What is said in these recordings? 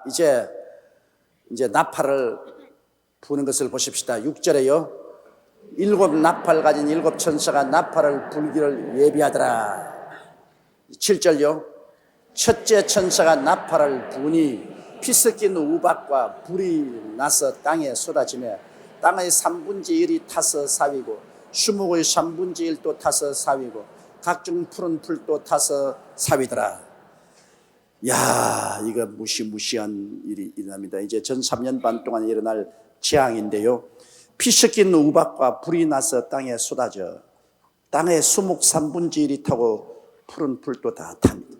이제 나팔을 부는 것을 보십시다. 6절에요. 7 나팔 가진 7 천사가 나팔을 불기를 예비하더라. 7절요. 첫째 천사가 나팔을 부니 피 섞인 우박과 불이 나서 땅에 쏟아지며 땅의 3분의 1이 타서 사위고 수목의 3분의 1도 타서 사위고 각종 푸른 풀도 타서 사위더라. 야, 이거 무시무시한 일이 일어납니다. 이제 전 3년 반 동안 일어날 재앙인데요. 피 섞인 우박과 불이 나서 땅에 쏟아져 땅의 수목 3분의 1이 타고 푸른 풀도 다 탑니다.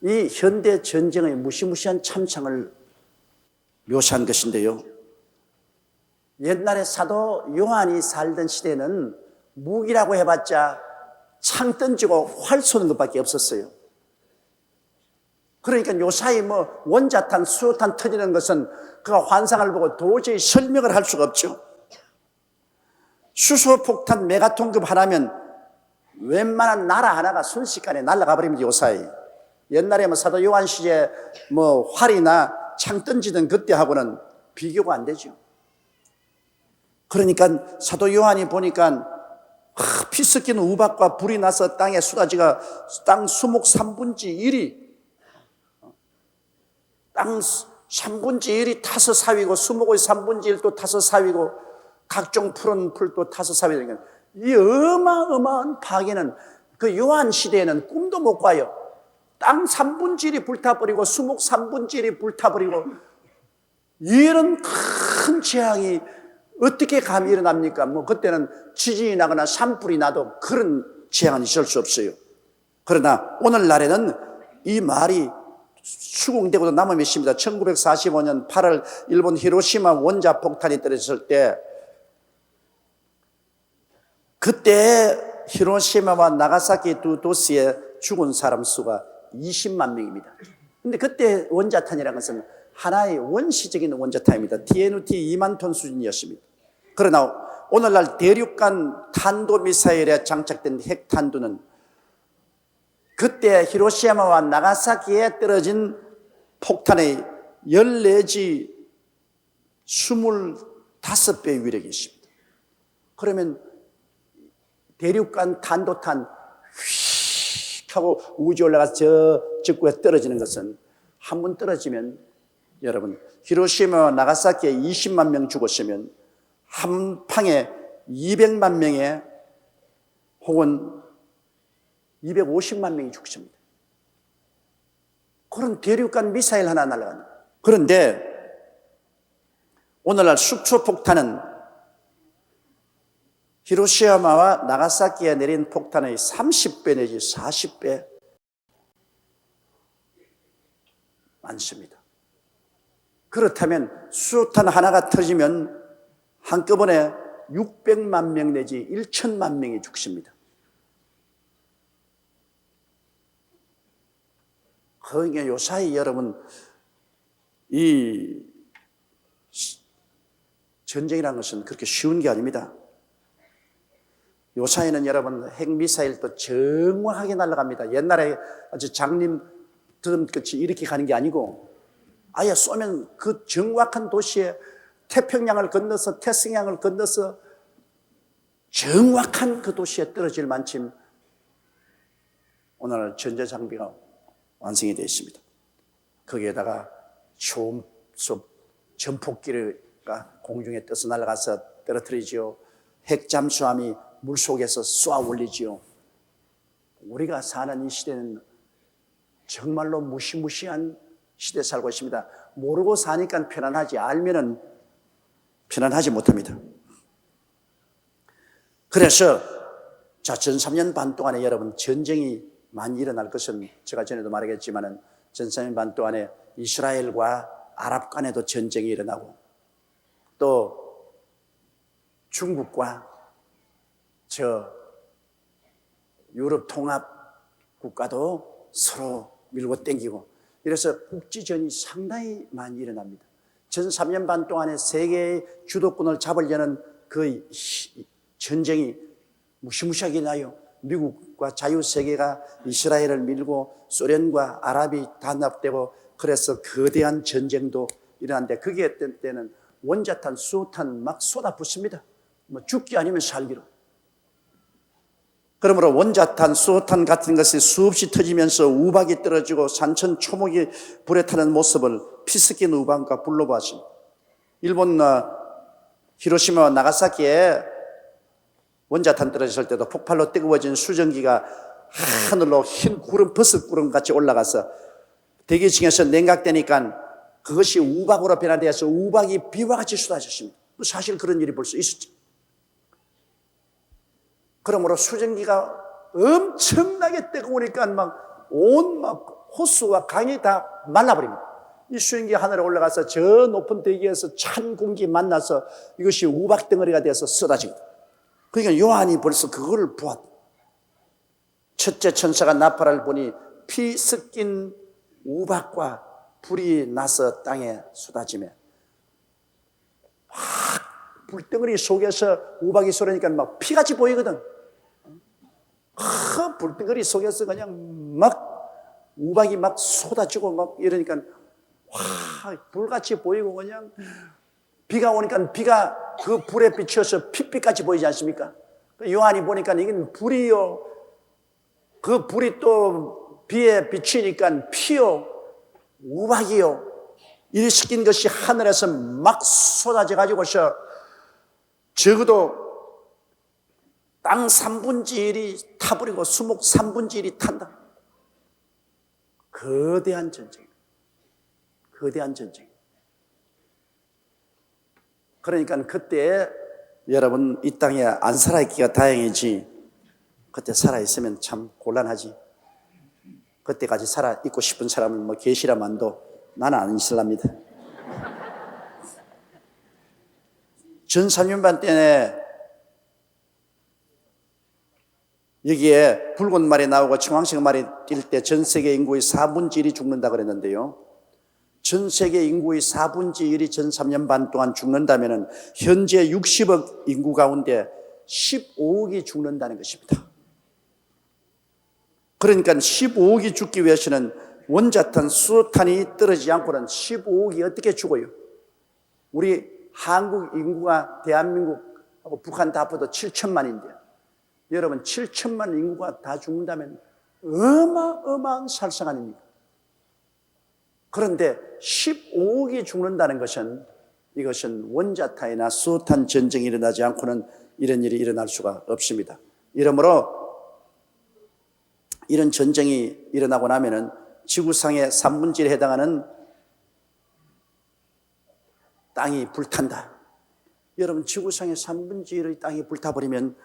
이 현대 전쟁의 무시무시한 참상을 묘사한 것인데요. 옛날에 사도 요한이 살던 시대는 무기라고 해봤자 창 던지고 활 쏘는 것밖에 없었어요. 그러니까 요사이 원자탄, 수소탄 터지는 것은 그가 환상을 보고 도저히 설명을 할 수가 없죠. 수소폭탄 메가톤급 하나면 웬만한 나라 하나가 순식간에 날아가 버립니다. 요사이. 옛날에 사도 요한 시대 활이나 창 던지던 그때하고는 비교가 안 되죠. 그러니까 사도 요한이 보니까 피 섞인 우박과 불이 나서 땅에 쏟아지가 땅 수목 3분의 1이 땅 3분의 1이 타서 사위고 수목의 3분의 1도 타서 사위고 각종 푸른 풀도 타서 사위되니까 이 어마어마한 파괴는 그 요한 시대에는 꿈도 못 봐요. 땅 3분의 1이 불타버리고 수목 3분의 1이 불타버리고 이런 큰 재앙이 어떻게 감히 일어납니까? 그때는 지진이 나거나 산불이 나도 그런 재앙은 있을 수 없어요. 그러나 오늘날에는 이 말이 수긍되고도 남음이 있습니다. 1945년 8월 일본 히로시마 원자 폭탄이 떨어졌을 때 그때 히로시마와 나가사키 두 도시에 죽은 사람 수가 20만 명입니다. 근데 그때 원자탄이라는 것은 하나의 원시적인 원자탄입니다. TNT 2만 톤 수준이었습니다. 그러나 오늘날 대륙간 탄도미사일에 장착된 핵탄두는 그때 히로시마와 나가사키에 떨어진 폭탄의 14지 25배 위력이 있습니다. 그러면 대륙간 탄도탄 휙 하고 우주에 올라가서 저 적구에 떨어지는 것은 한 번 떨어지면 여러분 히로시마와 나가사키에 20만 명 죽었으면 한 방에 200만 명에 혹은 250만 명이 죽습니다. 그런 대륙간 미사일 하나 날아가는. 그런데 오늘날 수초폭탄은 히로시마와 나가사키에 내린 폭탄의 30배 내지 40배 많습니다. 그렇다면 수소탄 하나가 터지면 한꺼번에 600만 명 내지 1천만 명이 죽습니다. 그러니까 요사이 여러분 이 전쟁이라는 것은 그렇게 쉬운 게 아닙니다. 요사이는 여러분 핵미사일도 정확하게 날아갑니다. 옛날에 아주 장님 드럼끝이 이렇게 가는 게 아니고 아예 쏘면 그 정확한 도시에 태평양을 건너서 태평양을 건너서 정확한 그 도시에 떨어질 만큼 오늘 전자장비가 완성이 되어 있습니다. 거기에다가 초음속 전폭기가 공중에 떠서 날아가서 떨어뜨리지요. 핵잠수함이 물속에서 쏘아 올리지요. 우리가 사는 이 시대는 정말로 무시무시한 시대에 살고 있습니다. 모르고 사니까 편안하지 알면은 편안하지 못합니다. 그래서 전 3년 반 동안에 여러분 전쟁이 많이 일어날 것은 제가 전에도 말하겠지만은 전 3년 반 동안에 이스라엘과 아랍 간에도 전쟁이 일어나고 또 중국과 유럽 통합 국가도 서로 밀고 땡기고 이래서 국지전이 상당히 많이 일어납니다. 전 3년 반 동안에 세계의 주도권을 잡으려는 그 전쟁이 무시무시하게 나요. 미국과 자유세계가 이스라엘을 밀고 소련과 아랍이 단합되고 그래서 거대한 전쟁도 일어났는데 그게 때는 원자탄, 수소탄 막 쏟아붓습니다. 뭐 죽기 아니면 살기로. 그러므로 원자탄, 수소탄 같은 것이 수없이 터지면서 우박이 떨어지고 산천 초목이 불에 타는 모습을 피 섞인 우박과 불로 보았습니다. 일본 히로시마와 나가사키에 원자탄 떨어졌을 때도 폭발로 뜨거워진 수증기가 하늘로 흰 구름, 버섯구름 같이 올라가서 대기층에서 냉각되니까 그것이 우박으로 변화되어서 우박이 비와 같이 쏟아졌습니다. 사실 그런 일이 벌써 있었죠. 그러므로 수증기가 엄청나게 뜨거우니까 온 호수와 강이 다 말라버립니다. 이 수증기 하늘에 올라가서 저 높은 대기에서 찬 공기 만나서 이것이 우박 덩어리가 돼서 쏟아집니다. 그러니까 요한이 벌써 그거를 보았다. 첫째 천사가 나팔을 보니 피 섞인 우박과 불이 나서 땅에 쏟아지며 막 불덩어리 속에서 우박이 쏟으니까 막 피같이 보이거든. 불덩어리 속에서 그냥 막 우박이 막 쏟아지고 막 이러니까 와 불같이 보이고 그냥 비가 오니까 비가 그 불에 비추어서 핏빛같이 보이지 않습니까? 요한이 보니까 이건 불이요. 그 불이 또 비에 비치니까 피요. 우박이요. 이 섞인 것이 하늘에서 막 쏟아져 가지고서 적어도 땅 3분의 1이 타버리고 수목 3분의 1이 탄다. 거대한 전쟁. 거대한 전쟁. 그러니까 그때 여러분 이 땅에 안 살아있기가 다행이지 그때 살아있으면 참 곤란하지. 그때까지 살아있고 싶은 사람은 뭐 계시라만도 나는 안 있을랍니다. 전 3년반 때에 여기에 붉은 말이 나오고 청황색 말이 뛸 때 전 세계 인구의 4분의 1이 죽는다 그랬는데요. 전 세계 인구의 4분의 1이 전 3년 반 동안 죽는다면 현재 60억 인구 가운데 15억이 죽는다는 것입니다. 그러니까 15억이 죽기 위해서는 원자탄, 수소탄이 떨어지지 않고는 15억이 어떻게 죽어요? 우리 한국 인구가 대한민국하고 북한 다 합쳐도 7천만인데 여러분 7천만 인구가 다 죽는다면 어마어마한 살상 아닙니까? 그런데 15억이 죽는다는 것은 이것은 원자탄이나 수소탄 전쟁이 일어나지 않고는 이런 일이 일어날 수가 없습니다. 이러므로 이런 전쟁이 일어나고 나면은 지구상의 3분의 1에 해당하는 땅이 불탄다. 여러분 지구상의 3분의 1의 땅이 불타버리면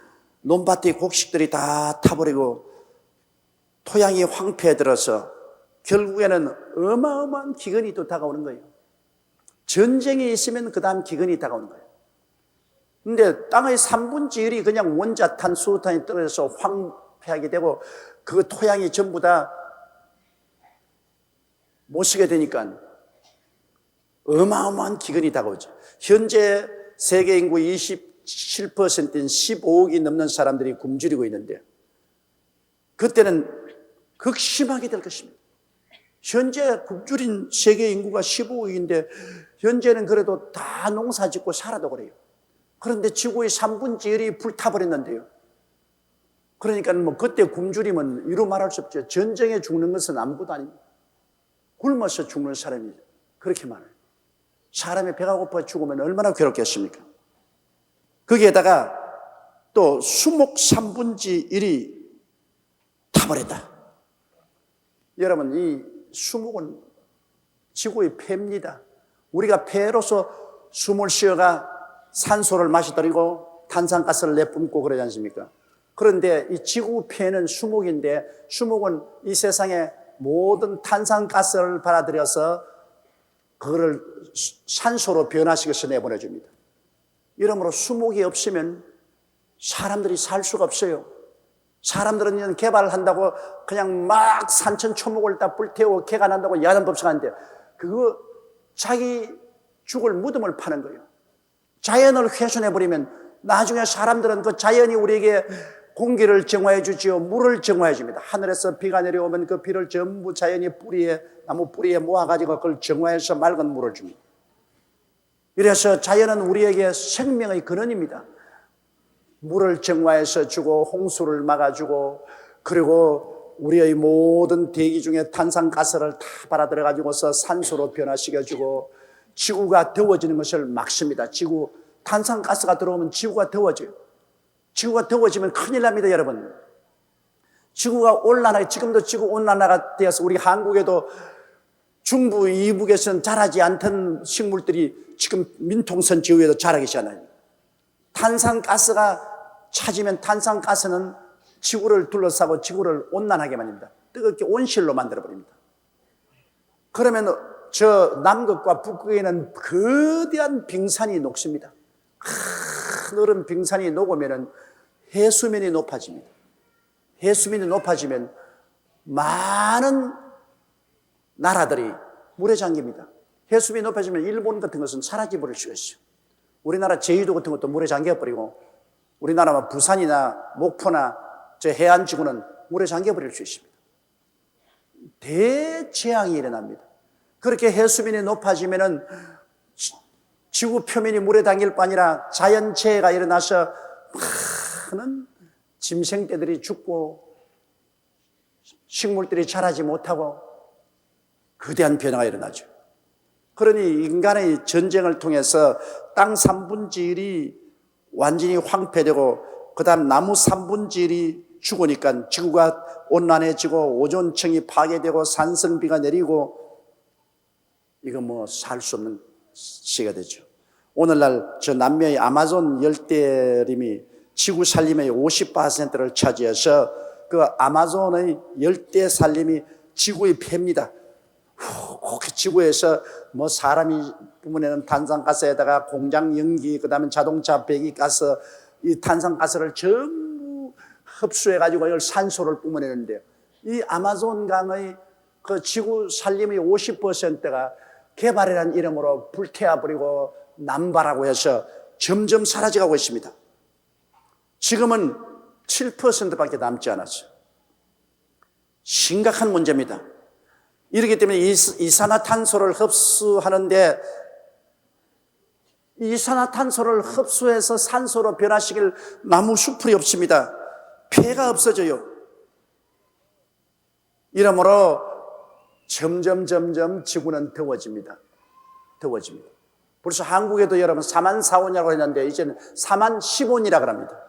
논밭의 곡식들이 다 타버리고 토양이 황폐해 들어서 결국에는 어마어마한 기근이 또 다가오는 거예요. 전쟁이 있으면 그 다음 기근이 다가오는 거예요. 근데 땅의 3분의 1이 그냥 원자탄, 수소탄이 떨어져서 황폐하게 되고 그 토양이 전부 다 못 쓰게 되니까 어마어마한 기근이 다가오죠. 현재 세계 인구 27%인 15억이 넘는 사람들이 굶주리고 있는데 그때는 극심하게 될 것입니다. 현재 굶주린 세계 인구가 15억인데 현재는 그래도 다 농사 짓고 살아도 그래요. 그런데 지구의 3분의 1이 불타버렸는데요. 그러니까 뭐 그때 굶주리면 이루 말할 수 없죠. 전쟁에 죽는 것은 아무것도 아닙니다. 굶어서 죽는 사람이 그렇게 많아요. 사람이 배가 고파 죽으면 얼마나 괴롭겠습니까? 거기에다가 또 수목 3분의 1이 타버렸다. 여러분 이 수목은 지구의 폐입니다. 우리가 폐로서 숨을 쉬어가 산소를 마시더리고 탄산가스를 내뿜고 그러지 않습니까? 그런데 이 지구 폐는 수목인데 수목은 이 세상의 모든 탄산가스를 받아들여서 그거를 산소로 변화시켜서 내보내줍니다. 이러므로 수목이 없으면 사람들이 살 수가 없어요. 사람들은 개발을 한다고 그냥 막 산천 초목을 다 불태우고 개가 난다고 야단법석하는데 그거 자기 죽을 무덤을 파는 거예요. 자연을 훼손해버리면 나중에 사람들은 그 자연이 우리에게 공기를 정화해 주지요. 물을 정화해 줍니다. 하늘에서 비가 내려오면 그 비를 전부 자연이 뿌리에, 나무 뿌리에 모아가지고 그걸 정화해서 맑은 물을 줍니다. 이래서 자연은 우리에게 생명의 근원입니다. 물을 정화해서 주고 홍수를 막아주고, 그리고 우리의 모든 대기 중에 탄산가스를 다 받아들여가지고서 산소로 변화시켜주고, 지구가 더워지는 것을 막습니다. 탄산가스가 들어오면 지구가 더워져요. 지구가 더워지면 큰일 납니다, 여러분. 지금도 지구 온난화가 되어서 우리 한국에도 중부, 이북에서는 자라지 않던 식물들이 지금 민통선 지구에도 자라기 시작해요. 탄산가스가 차지면 탄산가스는 지구를 둘러싸고 지구를 온난하게 만듭니다. 뜨겁게 온실로 만들어버립니다. 그러면 저 남극과 북극에는 거대한 빙산이 녹습니다. 하늘은 빙산이 녹으면 해수면이 높아집니다. 해수면이 높아지면 많은 나라들이 물에 잠깁니다. 해수면이 높아지면 일본 같은 것은 사라져버릴 수가 있어요. 우리나라 제주도 같은 것도 물에 잠겨버리고, 우리나라 부산이나 목포나 저 해안지구는 물에 잠겨버릴 수 있습니다. 대재앙이 일어납니다. 그렇게 해수면이 높아지면은 지구 표면이 물에 담길 뿐 아니라 자연재해가 일어나서 많은 짐승떼들이 죽고 식물들이 자라지 못하고 거대한 변화가 일어나죠. 그러니 인간의 전쟁을 통해서 땅 3분의 1이 완전히 황폐되고, 그 다음 나무 3분의 1이 죽으니까 지구가 온난해지고 오존층이 파괴되고 산성비가 내리고, 이거 뭐 살 수 없는 시가 되죠. 오늘날 저 남미의 아마존 열대림이 지구 산림의 50%를 차지해서 그 아마존의 열대 산림이 지구의 폐입니다. 그 지구에서 뭐 사람이 뿜어내는 탄산가스에다가 공장 연기, 그 다음에 자동차 배기가스, 이 탄산가스를 전부 흡수해가지고 이걸 산소를 뿜어내는데요. 이 아마존 강의 그 지구 산림의 50%가 개발이라는 이름으로 불태워버리고 남발하고 해서 점점 사라져가고 있습니다. 지금은 7%밖에 남지 않았어요. 심각한 문제입니다. 이렇기 때문에 이산화탄소를 흡수하는데, 이산화탄소를 흡수해서 산소로 변화시킬 나무 숲이 없습니다. 폐가 없어져요. 이러므로 점점 지구는 더워집니다. 벌써 한국에도 여러분 4만 4원이라고 했는데 이제는 4만 10원이라고 합니다.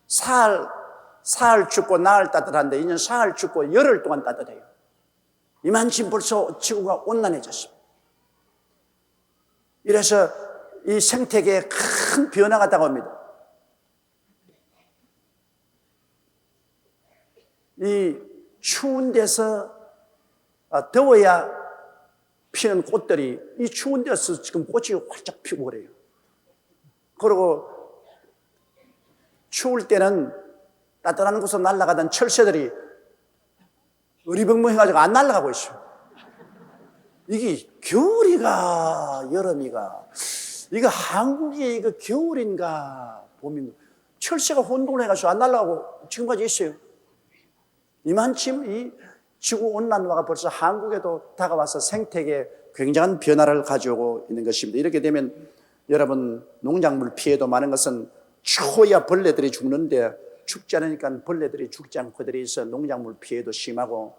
사흘 춥고 나흘 따뜻한데 이제는 사흘 춥고 열흘 동안 따뜻해요. 이만큼 벌써 지구가 온난해졌습니다. 이래서 이 생태계에 큰 변화가 다가옵니다. 이 추운 데서 더워야 피는 꽃들이 이 추운 데서 지금 꽃이 활짝 피고 그래요. 그리고 추울 때는 따뜻한 곳으로 날아가던 철새들이 어리벙벙해가지고 안 날아가고 있어요. 이게 겨울이가 여름이가, 이거 한국이 이거 겨울인가 봄인가, 철새가 혼동을 해가지고 안 날아가고 지금까지 있어요. 이만큼 이 지구 온난화가 벌써 한국에도 다가와서 생태계에 굉장한 변화를 가져오고 있는 것입니다. 이렇게 되면 여러분, 농작물 피해도 많은 것은 추워야 벌레들이 죽는데 춥지 않으니까 벌레들이 죽지 않고 그들이 있어 농작물 피해도 심하고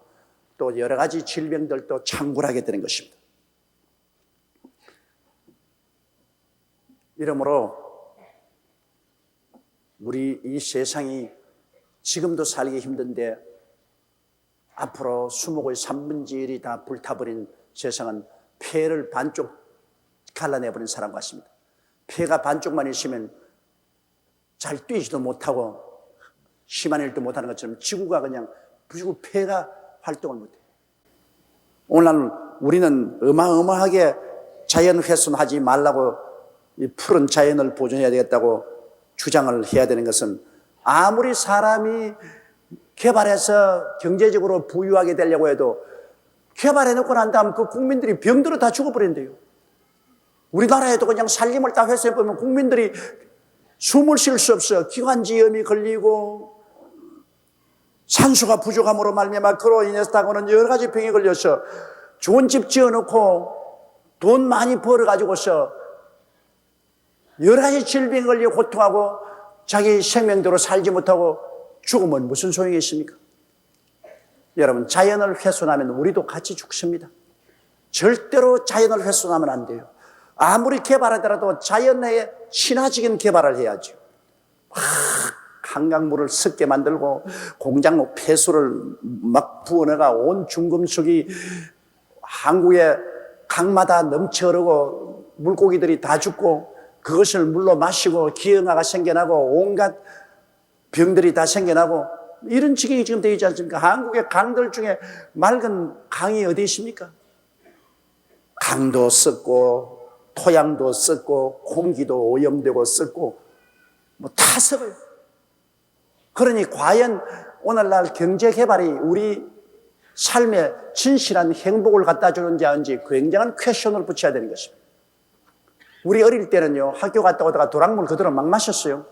또 여러 가지 질병들도 창궐하게 되는 것입니다. 이러므로 우리 이 세상이 지금도 살기 힘든데 앞으로 수목의 3분의 1이 다 불타버린 세상은 폐를 반쪽 갈라내버린 사람 같습니다. 폐가 반쪽만 있으면 잘 뛰지도 못하고 심한 일도 못하는 것처럼 지구가 그냥 지구 폐가 활동을 못해요. 오늘날 우리는 어마어마하게 자연 훼손하지 말라고 이 푸른 자연을 보존해야 되겠다고 주장을 해야 되는 것은, 아무리 사람이 개발해서 경제적으로 부유하게 되려고 해도 개발해놓고 난 다음 그 국민들이 병들어 다 죽어버린대요. 우리나라에도 그냥 살림을 다 회수해보면 국민들이 숨을 쉴 수 없어. 기관지염이 걸리고 산소가 부족함으로 말미암아 그로 인해서 다가오는 여러 가지 병에 걸려서 좋은 집 지어놓고 돈 많이 벌어가지고서 여러 가지 질병에 걸려 고통하고 자기 생명대로 살지 못하고 죽으면 무슨 소용이 있습니까? 여러분, 자연을 훼손하면 우리도 같이 죽습니다. 절대로 자연을 훼손하면 안 돼요. 아무리 개발하더라도 자연에 친화적인 개발을 해야죠. 한강물을 섞게 만들고 공장 폐수를 막 부어내가 온 중금속이 한국의 강마다 넘쳐 흐르고 물고기들이 다 죽고 그것을 물로 마시고 기형아가 생겨나고 온갖 병들이 다 생겨나고 이런 지경이 지금 되어 있지 않습니까? 한국의 강들 중에 맑은 강이 어디 있습니까? 강도 썩고 토양도 썩고 공기도 오염되고 썩고 뭐 다 썩어요. 그러니 과연 오늘날 경제개발이 우리 삶에 진실한 행복을 갖다 주는지 아닌지 굉장한 퀘션을 붙여야 되는 것입니다. 우리 어릴 때는요, 학교 갔다 오다가 도랑물 그대로 막 마셨어요.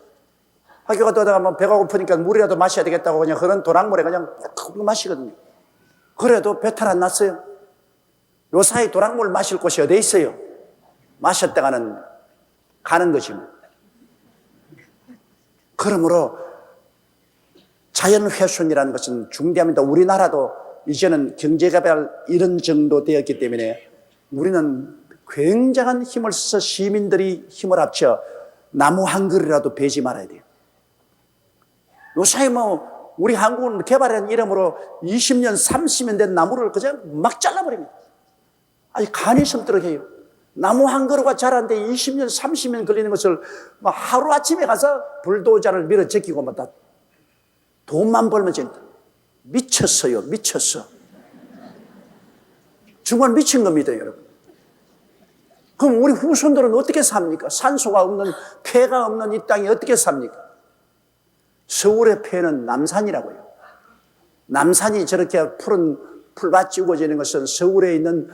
학교 갔다 오다가 뭐 배가 고프니까 물이라도 마셔야 되겠다고 그냥 그런 도랑물에 그냥 콕 마시거든요. 그래도 배탈 안 났어요. 요 사이 도랑물 마실 곳이 어디 있어요? 마셨다가는 가는 거지 뭐. 그러므로 자연훼손이라는 것은 중대합니다. 우리나라도 이제는 경제개발 이런 정도 되었기 때문에 우리는 굉장한 힘을 써서 시민들이 힘을 합쳐 나무 한 그루라도 베지 말아야 돼요. 요사이 뭐 우리 한국은 개발한 이름으로 20년, 30년 된 나무를 그냥 막 잘라버립니다. 아니 간이 섬도록 해요. 나무 한 그루가 자라는데 20년, 30년 걸리는 것을 막 하루아침에 가서 불도저를 밀어 제끼고 막 다 돈만 벌면 된다. 미쳤어요. 미쳤어. 정말 미친 겁니다, 여러분. 그럼 우리 후손들은 어떻게 삽니까? 산소가 없는, 폐가 없는 이 땅이 어떻게 삽니까? 서울의 폐는 남산이라고요. 남산이 저렇게 푸른 풀밭이 우거지는 것은 서울에 있는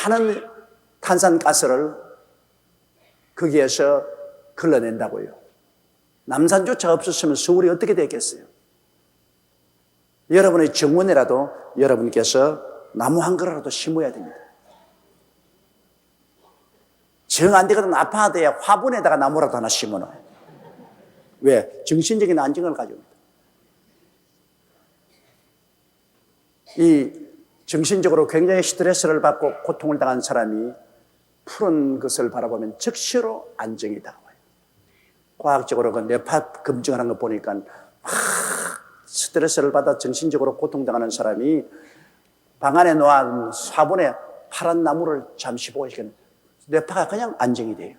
많은 탄산가스를 거기에서 걸러낸다고요. 남산조차 없었으면 서울이 어떻게 됐겠어요? 여러분의 정원에라도 여러분께서 나무 한 그루라도 심어야 됩니다. 정 안 되거든 아파트에 화분에다가 나무라도 하나 심어놔요. 왜? 정신적인 안정을 가져옵니다. 이 정신적으로 굉장히 스트레스를 받고 고통을 당한 사람이 푸른 것을 바라보면 즉시로 안정이 다가와요. 과학적으로 그 뇌파 검증하는 거 보니까 스트레스를 받아 정신적으로 고통당하는 사람이 방 안에 놓은 화분에 파란 나무를 잠시 보고 있으면 뇌파가 그냥 안정이 돼요.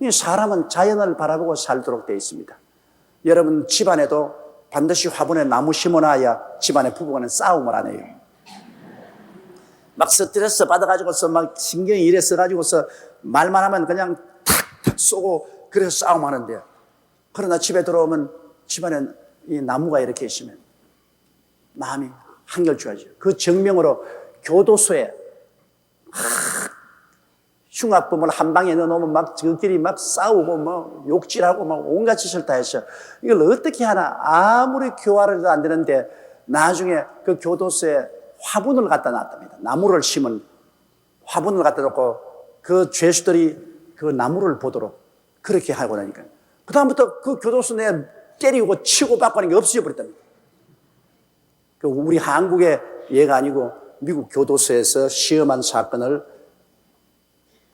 이 사람은 자연을 바라보고 살도록 되어 있습니다. 여러분 집안에도 반드시 화분에 나무 심어놔야 집안의 부부간은 싸움을 안 해요. 막 스트레스 받아가지고서 막 신경이 이래 써가지고서 말만 하면 그냥 탁탁 쏘고 그래서 싸움하는데, 그러나 집에 들어오면 집안에 이 나무가 이렇게 있으면 마음이 한결 좋아져요. 그 정명으로 교도소에 흉악범을 한 방에 넣어놓으면 막 저끼리 막 싸우고 뭐 욕질하고 막 온갖 짓을 다 해서 이걸 어떻게 하나 아무리 교화를 해도 안 되는데 나중에 그 교도소에 화분을 갖다 놨답니다. 나무를 심은 화분을 갖다 놓고 그 죄수들이 그 나무를 보도록 그렇게 하고 나니까 그다음부터 그 교도소 내 때리고 치고 받고 하는 게 없어져 버렸답니다. 우리 한국의 예가 아니고 미국 교도소에서 시험한 사건을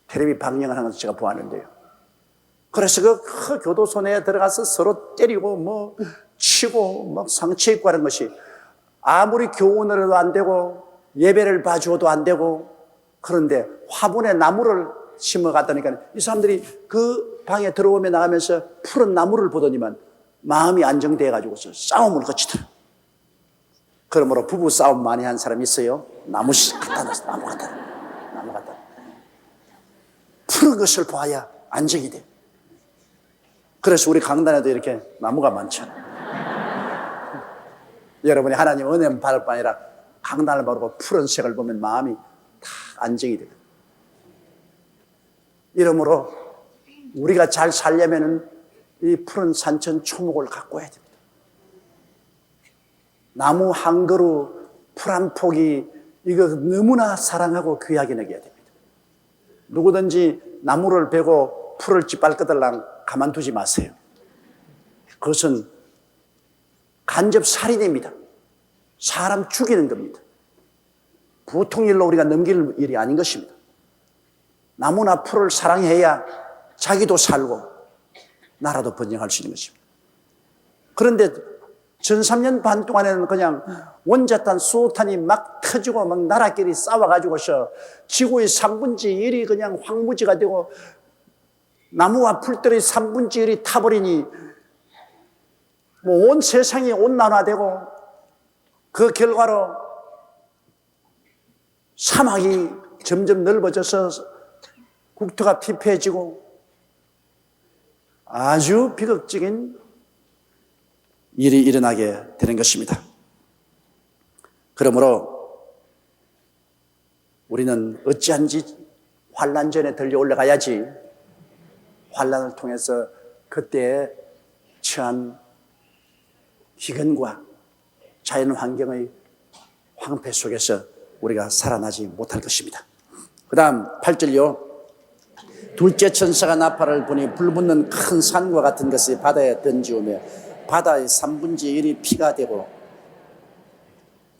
텔레비 방영하는 것을 제가 보았는데요. 그래서 그 교도소 내에 들어가서 서로 때리고 뭐 치고 막 상처 입고 하는 것이 아무리 교훈을 해도 안 되고 예배를 봐주어도 안 되고, 그런데 화분에 나무를 심어 갔다니까 이 사람들이 그 방에 들어오며 나가면서 푸른 나무를 보더니만 마음이 안정되어 가지고서 싸움을 거치더라. 그러므로 부부 싸움 많이 한 사람이 있어요. 나무 갖다 놨어. 나무 갖다 놨어. 나무 갖다 놨어. 푸른 것을 봐야 안정이 돼. 그래서 우리 강단에도 이렇게 나무가 많잖아요. 여러분이 하나님 은혜만 받을 뿐 아니라 강단을 바르고 푸른색을 보면 마음이 다 안정이 됩니다. 이러므로 우리가 잘 살려면은 이 푸른 산천 초목을 가꿔야 됩니다. 나무 한 그루, 풀 한 폭이 이거 너무나 사랑하고 귀하게 여겨야 됩니다. 누구든지 나무를 베고 풀을 짓밟거들랑 가만두지 마세요. 그것은 간접 살인입니다. 사람 죽이는 겁니다. 보통 일로 우리가 넘길 일이 아닌 것입니다. 나무나 풀을 사랑해야 자기도 살고 나라도 번영할 수 있는 것입니다. 그런데 전 3년 반 동안에는 그냥 원자탄, 수소탄이 막 터지고 막 나라끼리 싸워가지고서 지구의 3분의 1이 그냥 황무지가 되고 나무와 풀들의 3분의 1이 타버리니 뭐 온 세상이 온난화되고 그 결과로 사막이 점점 넓어져서 국토가 피폐해지고 아주 비극적인 일이 일어나게 되는 것입니다. 그러므로 우리는 어찌한지 환난 전에 들려 올라가야지 환난을 통해서 그때에 처한 희근과 자연 환경의 황폐 속에서 우리가 살아나지 못할 것입니다. 그 다음 8절요. 둘째 천사가 나팔을 부니 불붙는 큰 산과 같은 것이 바다에 던지우며 바다의 3분의 1이 피가 되고,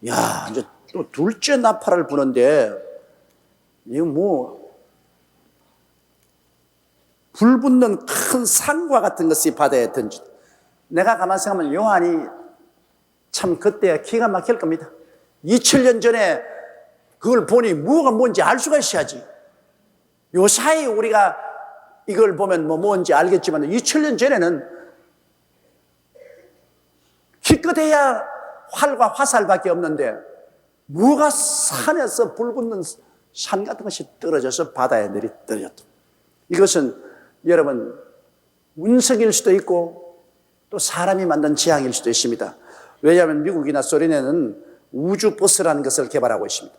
야, 이제 또 둘째 나팔을 부는데, 이거 뭐, 불붙는 큰 산과 같은 것이 바다에 던지. 내가 가만 생각하면 요한이 참 그때 기가 막힐 겁니다. 2000년 전에 그걸 보니 뭐가 뭔지 알 수가 있어야지. 요 사이 우리가 이걸 보면 뭐 뭔지 알겠지만 2000년 전에는 기껏해야 활과 화살밖에 없는데 뭐가 산에서 불붙는 산 같은 것이 떨어져서 바다에 내리 떨어졌다. 이것은 여러분 운석일 수도 있고 또 사람이 만든 재앙일 수도 있습니다. 왜냐하면 미국이나 소련에는 우주버스라는 것을 개발하고 있습니다.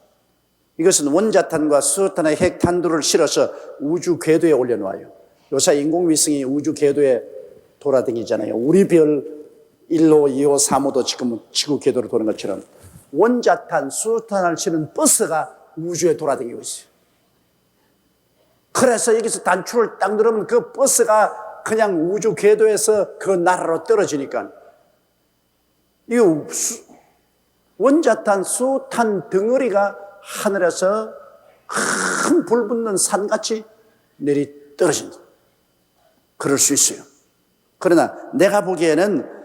이것은 원자탄과 수소탄의 핵탄두를 실어서 우주 궤도에 올려놓아요. 요새 인공위성이 우주 궤도에 돌아다니잖아요. 우리 별 1호, 2호, 3호도 지금 지구 궤도로 도는 것처럼 원자탄, 수소탄을 실은 버스가 우주에 돌아다니고 있어요. 그래서 여기서 단추를 딱 누르면 그 버스가 그냥 우주 궤도에서 그 나라로 떨어지니까 이 원자탄, 수소탄 덩어리가 하늘에서 큰 불붙는 산같이 내리 떨어진다. 그럴 수 있어요. 그러나 내가 보기에는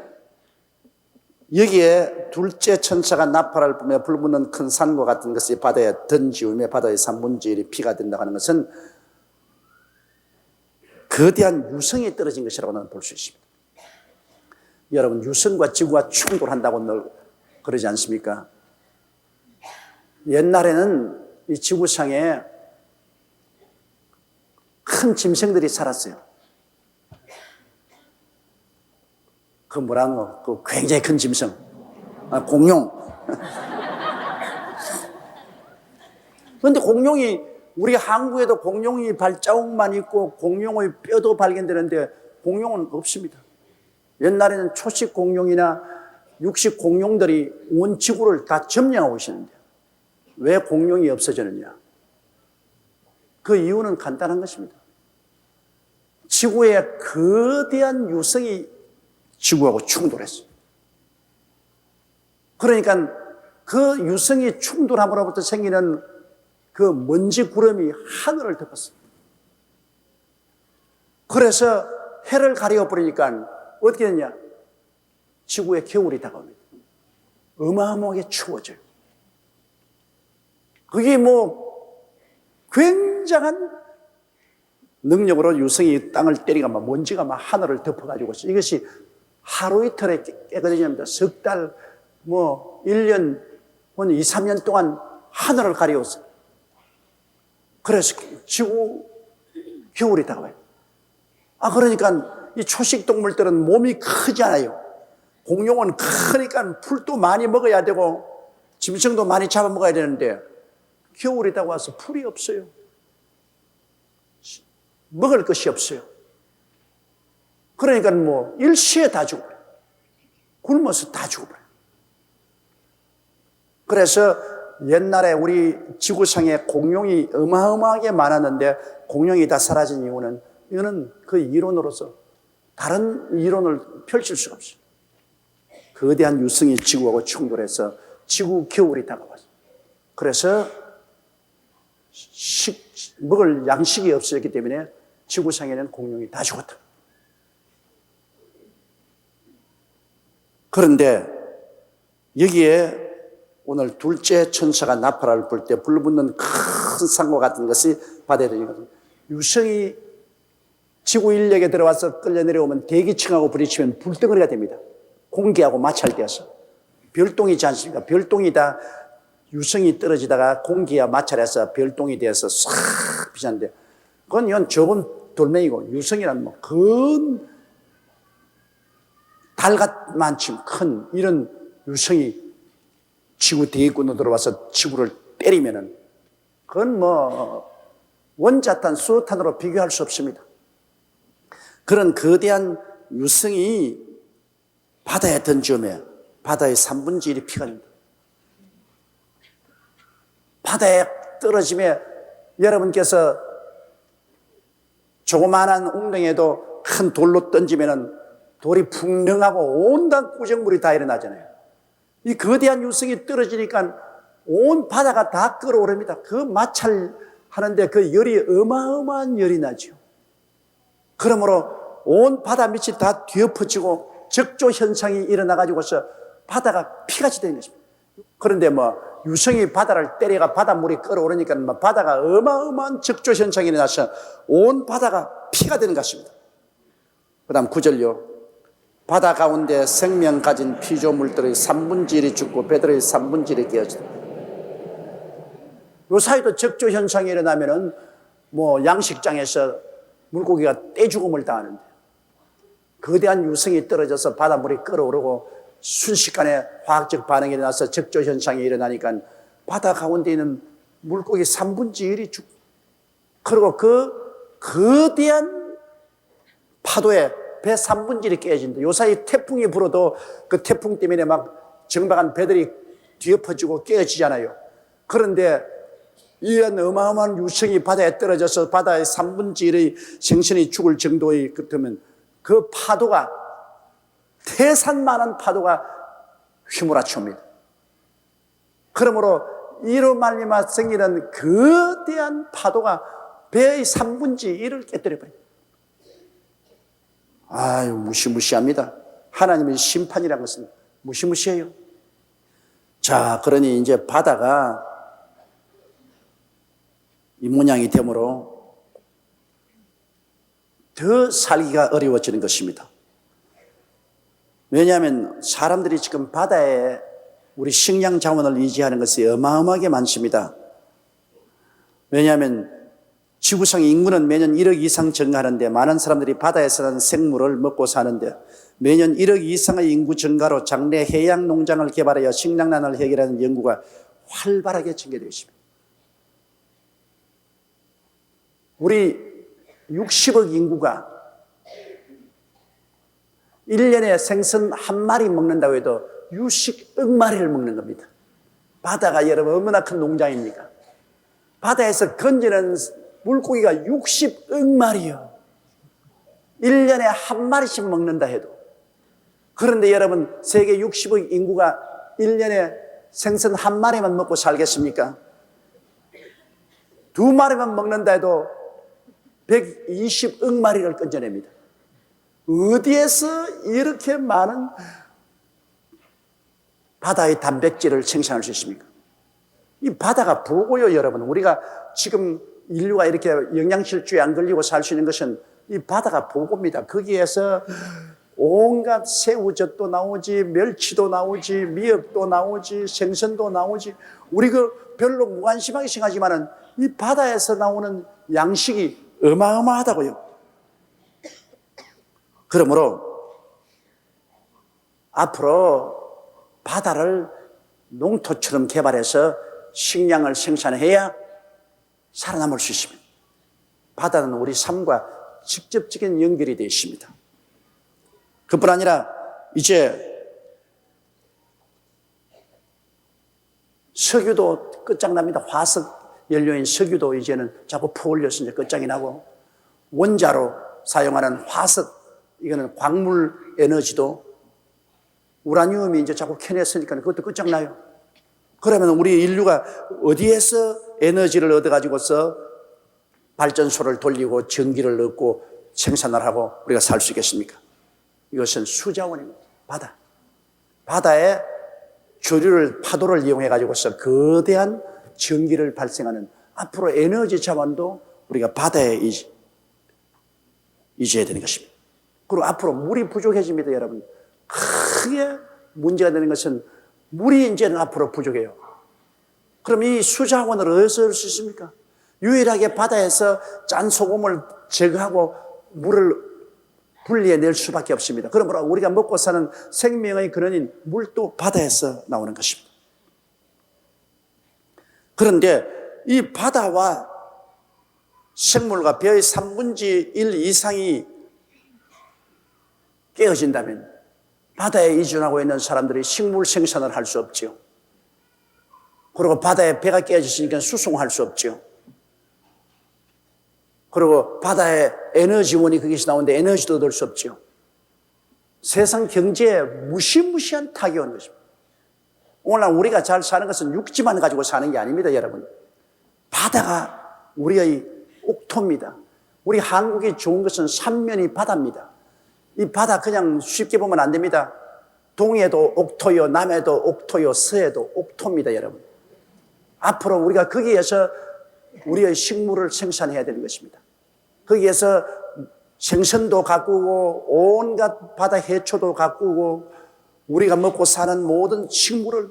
여기에 둘째 천사가 나팔을 불며 불붙는 큰 산과 같은 것이 바다에 던지우며 바다의 3분의 1이 피가 된다고 하는 것은 거대한 유성이 떨어진 것이라고 나는 볼 수 있습니다. 여러분 유성과 지구가 충돌한다고 늘 그러지 않습니까? 옛날에는 이 지구상에 큰 짐승들이 살았어요. 그 뭐라노? 그 굉장히 큰 짐승. 공룡. 그런데 공룡이, 우리 한국에도 공룡이 발자국만 있고 공룡의 뼈도 발견되는데 공룡은 없습니다. 옛날에는 초식 공룡이나 육식 공룡들이 온 지구를 다 점령하고 있었는데 왜 공룡이 없어졌느냐? 그 이유는 간단한 것입니다. 지구의 거대한 유성이 지구하고 충돌했어요. 그러니까 그 유성이 충돌함으로부터 생기는 그 먼지 구름이 하늘을 덮었어요. 그래서 해를 가려버리니까 어떻게 되냐? 지구에 겨울이 다가옵니다. 어마어마하게 추워져요. 그게 뭐 굉장한 능력으로 유성이 땅을 때리가 막 먼지가 막 하늘을 덮어가지고 있어요. 이것이 하루 이틀에 깨끗해집니다. 석 달, 뭐 1년, 2, 3년 동안 하늘을 가려웠어요. 그래서 지구 겨울이 다가와요. 그러니까 이 초식 동물들은 몸이 크지 않아요. 공룡은 크니까 풀도 많이 먹어야 되고 짐승도 많이 잡아먹어야 되는데 겨울이 다가와서 풀이 없어요. 먹을 것이 없어요. 그러니까 뭐 일시에 다 죽어버려요. 굶어서 다 죽어버려요. 그래서 옛날에 우리 지구상에 공룡이 어마어마하게 많았는데 공룡이 다 사라진 이유는 이거는 그 이론으로서 다른 이론을 펼칠 수가 없어요. 거대한 유성이 지구하고 충돌해서 지구 겨울이 다가왔어요. 그래서 먹을 양식이 없었기 때문에 지구상에는 공룡이 다 죽었다. 그런데 여기에 오늘 둘째 천사가 나팔을 불 때 불붙는 큰 산과 같은 것이 바다에 들리거든요. 유성이 지구 인력에 들어와서 끌려 내려오면 대기층하고 부딪히면 불덩어리가 됩니다. 공기하고 마찰되어서. 별똥이지 않습니까? 별똥이 다 유성이 떨어지다가 공기와 마찰해서 별똥이 되어서 싹 비쳤는데 그건 이건 적은 돌멩이고 유성이란 뭐 큰 달같만큼 큰 이런 유성이 지구 대기권으로 들어와서 지구를 때리면은 그건 뭐 원자탄, 수소탄으로 비교할 수 없습니다. 그런 거대한 유성이 바다에 던지면 바다의 3분의 1이 피가 됩니다. 바다에 떨어지면 여러분께서 조그마한 웅덩이에도 큰 돌로 던지면은 돌이 풍덩하고 온갖 구정물이 다 일어나잖아요. 이 거대한 유성이 떨어지니까 온 바다가 다 끓어오릅니다. 그 마찰하는데 그 열이 어마어마한 열이 나죠. 그러므로 온 바다 밑이 다 뒤엎어지고 적조 현상이 일어나가지고서 바다가 피같이 되는 것입니다. 그런데 뭐 유성이 바다를 때려가 바닷물이 끓어오르니까 뭐 바다가 어마어마한 적조 현상이 일어나서 온 바다가 피가 되는 것입니다. 그 다음 9절요. 바다 가운데 생명 가진 피조물들의 3분의 1이 죽고 배들의 3분의 1이 깨어지다. 요 사이도 적조 현상이 일어나면은 뭐 양식장에서 물고기가 떼죽음을 당하는데 거대한 유성이 떨어져서 바닷물이 끓어오르고 순식간에 화학적 반응이 일어나서 적조 현상이 일어나니까 바다 가운데 있는 물고기 3분의 1이 죽고 그리고 그 거대한 파도에 배 3분의 1이 깨진다. 요 사이 태풍이 불어도 그 태풍 때문에 막 정박한 배들이 뒤엎어지고 깨어지잖아요. 그런데 이런 어마어마한 유성이 바다에 떨어져서 바다의 3분의 1의 생선이 죽을 정도의 그렇다면 그 파도가 태산만한 파도가 휘몰아쳐 옵니다. 그러므로 이로 말미암아 생기는 거대한 파도가 배의 3분의 1을 깨뜨려버립니다. 아유, 무시무시합니다. 하나님의 심판이라는 것은 무시무시해요. 자, 그러니 이제 바다가 이 모양이 되므로 더 살기가 어려워지는 것입니다. 왜냐하면 사람들이 지금 바다에 우리 식량 자원을 의지하는 것이 어마어마하게 많습니다. 왜냐하면 지구상의 인구는 매년 1억 이상 증가하는데 많은 사람들이 바다에 사는 생물을 먹고 사는데 매년 1억 이상의 인구 증가로 장래 해양 농장을 개발하여 식량난을 해결하는 연구가 활발하게 전개되어 있습니다. 우리 60억 인구가 1년에 생선 한 마리 먹는다고 해도 60억 마리를 먹는 겁니다. 바다가 여러분 얼마나 큰 농장입니까? 바다에서 건지는 물고기가 60억 마리요. 1년에 한 마리씩 먹는다 해도. 그런데 여러분 세계 60억 인구가 1년에 생선 한 마리만 먹고 살겠습니까? 2마리만 먹는다 해도 120억 마리를 건져냅니다. 어디에서 이렇게 많은 바다의 단백질을 생산할 수 있습니까? 이 바다가 보고요, 여러분. 우리가 지금 인류가 이렇게 영양실조에 안 걸리고 살 수 있는 것은 이 바다가 보고입니다. 거기에서 온갖 새우젓도 나오지, 멸치도 나오지, 미역도 나오지, 생선도 나오지. 우리 그 별로 무관심하게 생각하지만은 이 바다에서 나오는 양식이 어마어마하다고요. 그러므로 앞으로 바다를 농토처럼 개발해서 식량을 생산해야 살아남을 수 있습니다. 바다는 우리 삶과 직접적인 연결이 되어 있습니다. 그뿐 아니라 이제 석유도 끝장납니다. 화석 연료인 석유도 이제는 자꾸 퍼올려서 이제 끝장이 나고, 원자로 사용하는 화석, 이거는 광물 에너지도 우라늄이 이제 자꾸 캐냈으니까 그것도 끝장나요. 그러면 우리 인류가 어디에서 에너지를 얻어가지고서 발전소를 돌리고 전기를 얻고 생산을 하고 우리가 살 수 있겠습니까? 이것은 수자원입니다. 바다의 조류를, 파도를 이용해가지고서 거대한 전기를 발생하는, 앞으로 에너지 자원도 우리가 바다에 의지해야 되는 것입니다. 그리고 앞으로 물이 부족해집니다, 여러분. 크게 문제가 되는 것은 물이 이제는 앞으로 부족해요. 그럼 이 수자원을 어디서 얻을 수 있습니까? 유일하게 바다에서 짠 소금을 제거하고 물을 분리해낼 수밖에 없습니다. 그러므로 우리가 먹고 사는 생명의 근원인 물도 바다에서 나오는 것입니다. 그런데 이 바다와 생물과 벼의 3분의 1 이상이 깨어진다면 바다에 이주하고 있는 사람들이 식물 생산을 할 수 없죠. 그리고 바다에 배가 깨어졌으니까 수송할 수 없죠. 그리고 바다에 에너지원이 거기서 나오는데 에너지도 얻을 수 없죠. 세상 경제에 무시무시한 타격이 오는 것입니다. 오늘날 우리가 잘 사는 것은 육지만 가지고 사는 게 아닙니다, 여러분. 바다가 우리의 옥토입니다. 우리 한국이 좋은 것은 삼면이 바다입니다. 이 바다 그냥 쉽게 보면 안 됩니다. 동해도 옥토요, 남해도 옥토요, 서해도 옥토입니다, 여러분. 앞으로 우리가 거기에서 우리의 식물을 생산해야 되는 것입니다. 거기에서 생선도 가꾸고 온갖 바다 해초도 가꾸고 우리가 먹고 사는 모든 식물을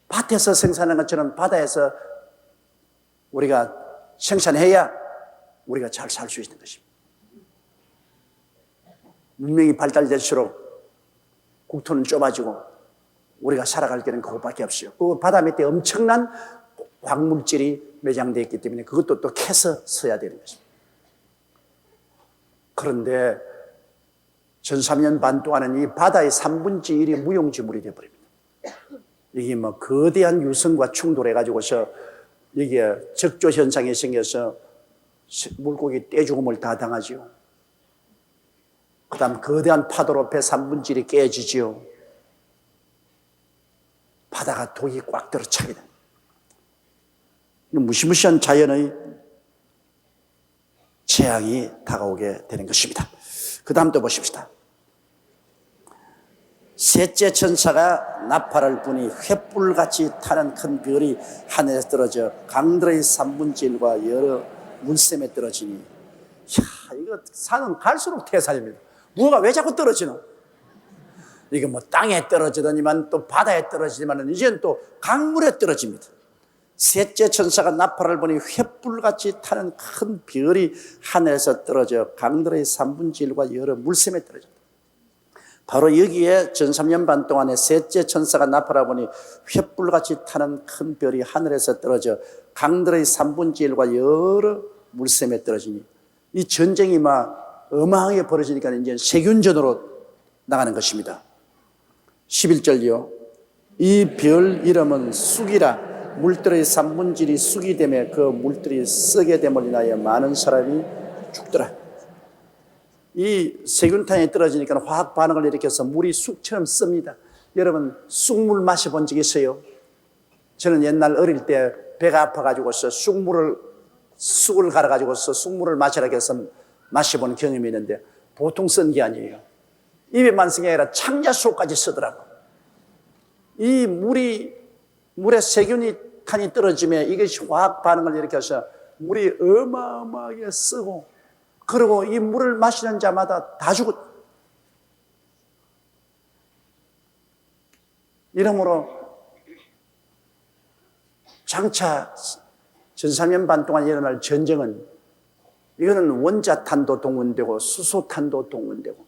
밭에서 생산하는 것처럼 바다에서 우리가 생산해야 우리가 잘 살 수 있는 것입니다. 문명이 발달될수록 국토는 좁아지고 우리가 살아갈 길은 그것밖에 없어요. 그 바다 밑에 엄청난 광물질이 매장되어 있기 때문에 그것도 또 캐서 써야 되는 것입니다. 그런데 전 3년 반 동안은 이 바다의 3분의 1이 무용지물이 되어버립니다. 이게 뭐 거대한 유성과 충돌해가지고서 이게 적조 현상이 생겨서 물고기 떼죽음을 다 당하지요. 그 다음 거대한 파도로 배 3분의 1이 깨지지요. 바다가 독이 꽉 들어차게 됩니다. 무시무시한 자연의 재앙이 다가오게 되는 것입니다. 그 다음 또 보십시다. 셋째 천사가 나팔을 부니 횃불같이 타는 큰 별이 하늘에서 떨어져 강들의 3분의 1과 여러 물샘에 떨어지니, 이야, 이거 산은 갈수록 태산입니다. 뭐가 왜 자꾸 떨어지노? 이거 뭐 땅에 떨어지더니만 또 바다에 떨어지지만 이제는 또 강물에 떨어집니다. 셋째 천사가 나팔을 부니 횃불같이 타는 큰 별이 하늘에서 떨어져 강들의 3분의 1과 여러 물샘에 떨어졌다. 바로 여기에 전 3년 반 동안에 셋째 천사가 나팔을 부니 횃불같이 타는 큰 별이 하늘에서 떨어져 강들의 3분의 1과 여러 물샘에 떨어지니, 이 전쟁이 막 어마하게 벌어지니까 이제 세균전으로 나가는 것입니다. 11절이요. 이 별 이름은 쑥이라. 물들의 3분의 1이 쑥이 되며 그 물들이 썩게 됨을 인하여 많은 사람이 죽더라. 이 세균탄이 떨어지니까 화학 반응을 일으켜서 물이 쑥처럼 씁니다. 여러분, 쑥물 마셔본 적 있어요? 저는 옛날 어릴 때 배가 아파가지고서 쑥을 갈아가지고서 쑥물을 마시라고 해서 마셔본 경험이 있는데 보통 쓴 게 아니에요. 입에만 쓴 게 아니라 창자속까지 쓰더라고. 이 물에 세균탄이 떨어지면 이것이 화학 반응을 일으켜서 물이 어마어마하게 쓰고, 그리고 이 물을 마시는 자마다 다 죽었다. 이러므로 장차 전 3년 반 동안 일어날 전쟁은, 이거는 원자탄도 동원되고 수소탄도 동원되고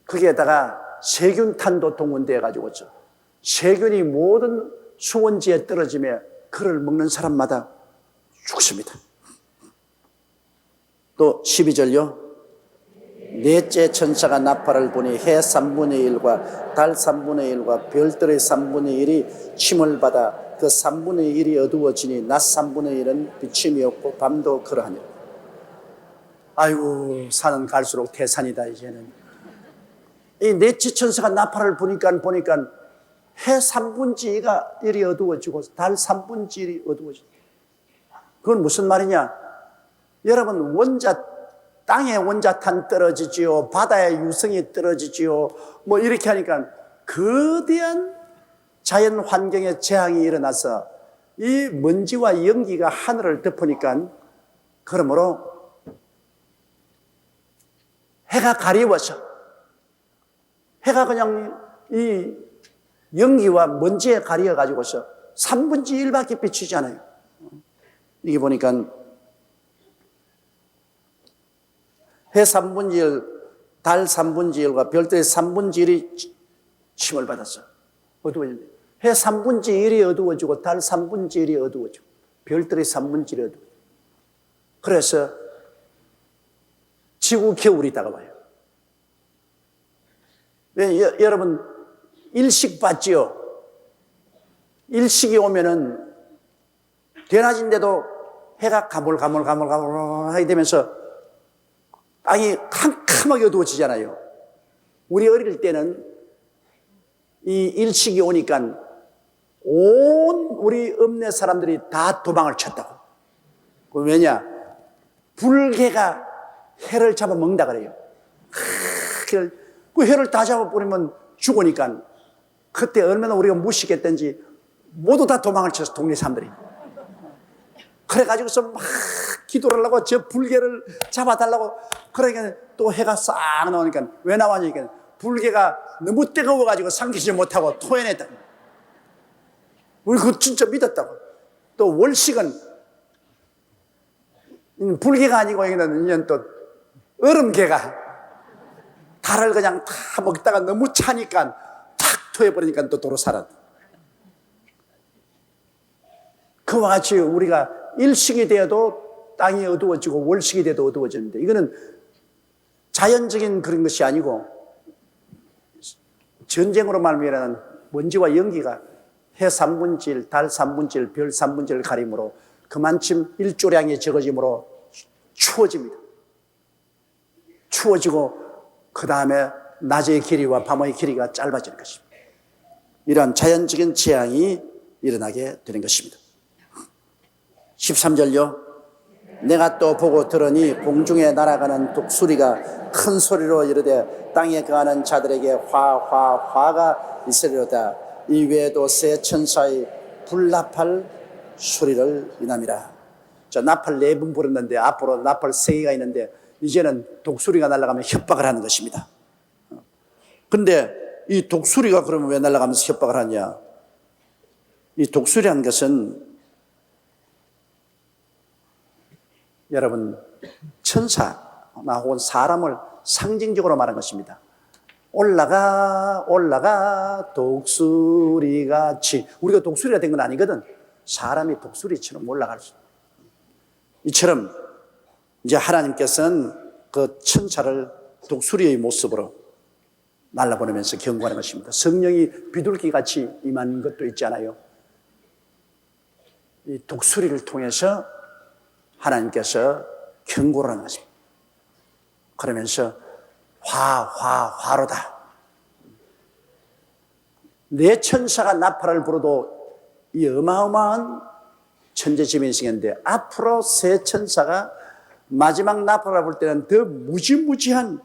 거기에다가 세균탄도 동원되어 가지고 세균이 모든 수원지에 떨어지며 그를 먹는 사람마다 죽습니다. 또 12절요. 넷째 천사가 나팔을 부니 해 3분의 1과 달 3분의 1과 별들의 3분의 1이 침을 받아 그 3분의 1이 어두워지니 낮 3분의 1은 비침이 없고 밤도 그러하니라. 아이고, 산은 갈수록 태산이다. 이제는 이 넷째 천사가 나팔을 보니까 해 3분의 1이 어두워지고 달 3분의 1이 어두워지고, 그건 무슨 말이냐? 여러분, 땅에 원자탄 떨어지지요, 바다에 유성이 떨어지지요, 뭐 이렇게 하니까 거대한 자연 환경의 재앙이 일어나서 이 먼지와 연기가 하늘을 덮으니까, 그러므로 해가 가리워서 해가 그냥 이 연기와 먼지에 가려가지고서 3분의 1밖에 비치지 않아요. 이게 보니까 해 3분의 1, 달 3분의 1과 별들의 3분의 1이 침을 받았어. 어두워진다. 해 3분의 1이 어두워지고 달 3분의 1이 어두워지고 별들의 3분의 1이 어두워지고, 그래서 지구 겨울이다가 봐요. 왜, 여러분 일식 봤지요? 일식이 오면은 대낮인데도 해가 가물가물하게 되면서 땅이 캄캄하게 어두워지잖아요. 우리 어릴 때는 이 일식이 오니까 온 우리 읍내 사람들이 다 도망을 쳤다고. 왜냐? 불개가 해를 잡아먹는다 그래요. 그 해를 다 잡아버리면 죽으니까 그때 얼마나 우리가 무식했던지 모두 다 도망을 쳤어, 동네 사람들이. 그래가지고서 막 기도를 하려고 저 불개를 잡아달라고. 그러니까 또 해가 싹 나오니까 왜 나왔냐니까 불개가 너무 뜨거워가지고 삼키지 못하고 토해냈다. 우리 그거 진짜 믿었다고. 또 월식은 불개가 아니고 이건 또 얼음개가 달을 그냥 다 먹다가 너무 차니까 탁 토해버리니까 또 도로 살았다. 그와 같이 우리가 일식이 되어도 땅이 어두워지고 월식이 돼도 어두워지는데, 이거는 자연적인 그런 것이 아니고 전쟁으로 말미암아 먼지와 연기가 해 3분의 1, 달 3분의 1, 별 3분의 1을 가림으로 그만큼 일조량이 적어지므로 추워집니다. 추워지고 그 다음에 낮의 길이와 밤의 길이가 짧아지는 것입니다. 이러한 자연적인 재앙이 일어나게 되는 것입니다. 13절요. 내가 또 보고 들으니 공중에 날아가는 독수리가 큰 소리로 이르되 땅에 거하는 자들에게 화가 있으리로다. 이 외에도 새 천사의 불나팔 소리를 인함이라. 자, 나팔 4번 불었는데 앞으로 나팔 3개가 있는데 이제는 독수리가 날아가면 협박을 하는 것입니다. 근데 이 독수리가 그러면 왜 날아가면서 협박을 하냐? 이 독수리라는 것은 여러분 천사나 혹은 사람을 상징적으로 말한 것입니다. 올라가 독수리같이. 우리가 독수리가 된 건 아니거든. 사람이 독수리처럼 올라갈 수. 이처럼 이제 하나님께서는 그 천사를 독수리의 모습으로 날라보내면서 경고하는 것입니다. 성령이 비둘기같이 임한 것도 있잖아요. 이 독수리를 통해서 하나님께서 경고를 하는 것입니다. 그러면서 화로다. 내 천사가 나팔을 불어도 이 어마어마한 천재지변이시겠는데, 앞으로 새 천사가 마지막 나팔을 불 때는 더 무지무지한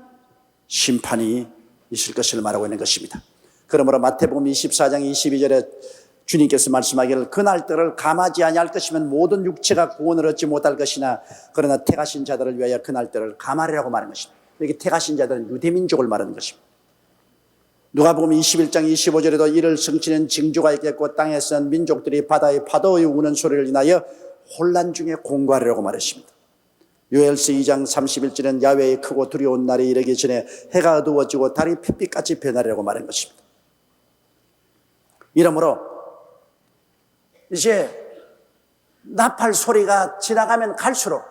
심판이 있을 것을 말하고 있는 것입니다. 그러므로 마태복음 24장 22절에 주님께서 말씀하기를 그날들을 감하지 아니할 것이면 모든 육체가 구원을 얻지 못할 것이나 그러나 택하신 자들을 위하여 그날들을 감하리라고 말하는 것입니다. 여기 택하신 자들은 유대민족을 말하는 것입니다. 누가복음 21장 25절에도 이를 성취는 징조가 있겠고 땅에선 민족들이 바다의 파도의 우는 소리를 인하여 혼란 중에 공고하리라고 말했습니다. 요엘서 2장 31절은 야훼의 크고 두려운 날이 이르기 전에 해가 어두워지고 달이 핏빛같이 변하리라고 말한 것입니다. 이러므로 이제 나팔 소리가 지나가면 갈수록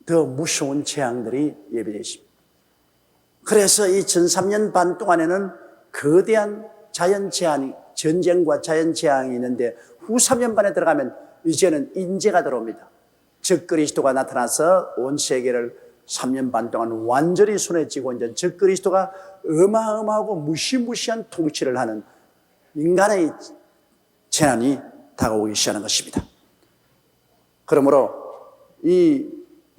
더 무서운 재앙들이 예비되어 있습니다. 그래서 이 1300년 반 동안에는 거대한 자연재앙이, 전쟁과 자연재앙이 있는데 후 3년 반에 들어가면 이제는 인재가 들어옵니다. 적그리스도가 나타나서 온 세계를 3년 반 동안 완전히 손에 쥐고 이제 적그리스도가 어마어마하고 무시무시한 통치를 하는 인간의 재난이 다가오기 시작하는 것입니다. 그러므로 이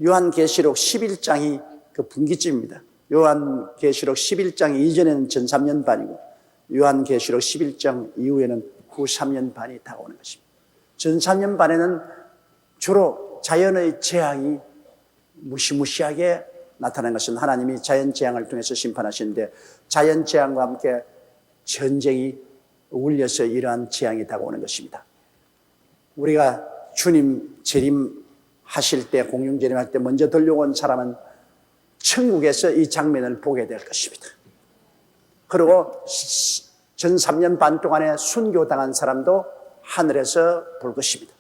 요한계시록 11장이 그 분기점입니다. 요한계시록 11장 이전에는 전 3년 반이고 요한계시록 11장 이후에는 후 3년 반이 다가오는 것입니다. 전 3년 반에는 주로 자연의 재앙이 무시무시하게 나타나는 것은 하나님이 자연재앙을 통해서 심판하시는데 자연재앙과 함께 전쟁이 울려서 이러한 재앙이 다가오는 것입니다. 우리가 주님 재림하실 때, 공중 재림할 때 먼저 들려온 사람은 천국에서 이 장면을 보게 될 것입니다. 그리고 전 3년 반 동안에 순교당한 사람도 하늘에서 볼 것입니다.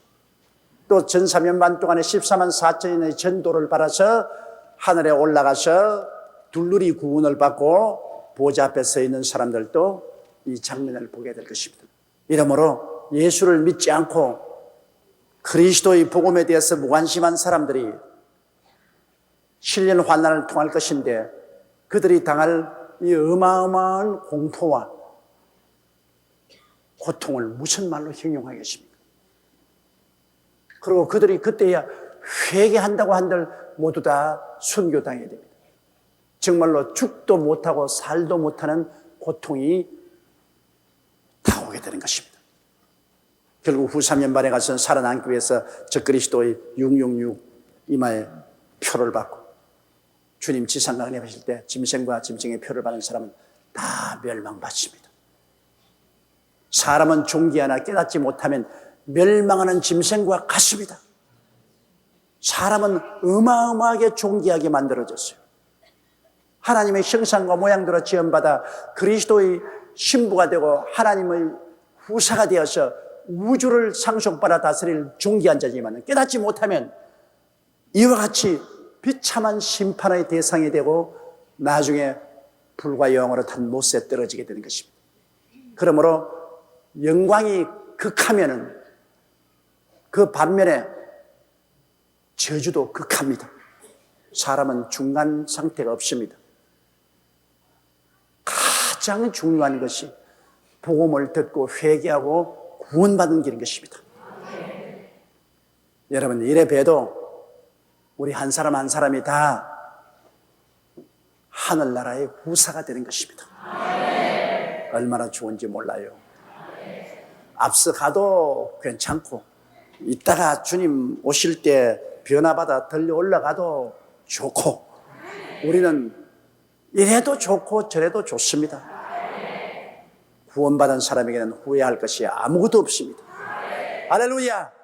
또 전 3년 반 동안에 14만 4천인의 전도를 받아서 하늘에 올라가서 둘러리 구원을 받고 보좌 앞에 서 있는 사람들도 이 장면을 보게 될 것입니다. 이러므로 예수를 믿지 않고 그리스도의 복음에 대해서 무관심한 사람들이 실련 환난을 통할 것인데 그들이 당할 이 어마어마한 공포와 고통을 무슨 말로 형용하겠습니까? 그리고 그들이 그때야 회개한다고 한들 모두 다 순교당해야 됩니다. 정말로 죽도 못하고 살도 못하는 고통이 다오게 되는 것입니다. 결국 후 3년 반에 가서는 살아남기 위해서 적그리스도의 666 이마에 표를 받고 주님 지상강림에 하실 때 짐승과 짐승의 표를 받은 사람은 다 멸망받습니다. 사람은 존귀하나 깨닫지 못하면 멸망하는 짐승과 같습니다. 사람은 어마어마하게 존귀하게 만들어졌어요. 하나님의 형상과 모양대로 지음받아 그리스도의 신부가 되고 하나님의 후사가 되어서 우주를 상속받아 다스릴 존귀한 자지만 깨닫지 못하면 이와 같이 비참한 심판의 대상이 되고 나중에 불과 영으로 탄 못에 떨어지게 되는 것입니다. 그러므로 영광이 극하면은 그 반면에 저주도 극합니다. 사람은 중간 상태가 없습니다. 가장 중요한 것이 복음을 듣고 회개하고 구원받는 길인 것입니다. 여러분 이래 봬도 우리 한 사람 한 사람이 다 하늘나라의 후사가 되는 것입니다. 얼마나 좋은지 몰라요. 앞서 가도 괜찮고 이따가 주님 오실 때 변화받아 들려 올라가도 좋고 우리는 이래도 좋고 저래도 좋습니다. 구원받은 사람에게는 후회할 것이 아무것도 없습니다. 할렐루야.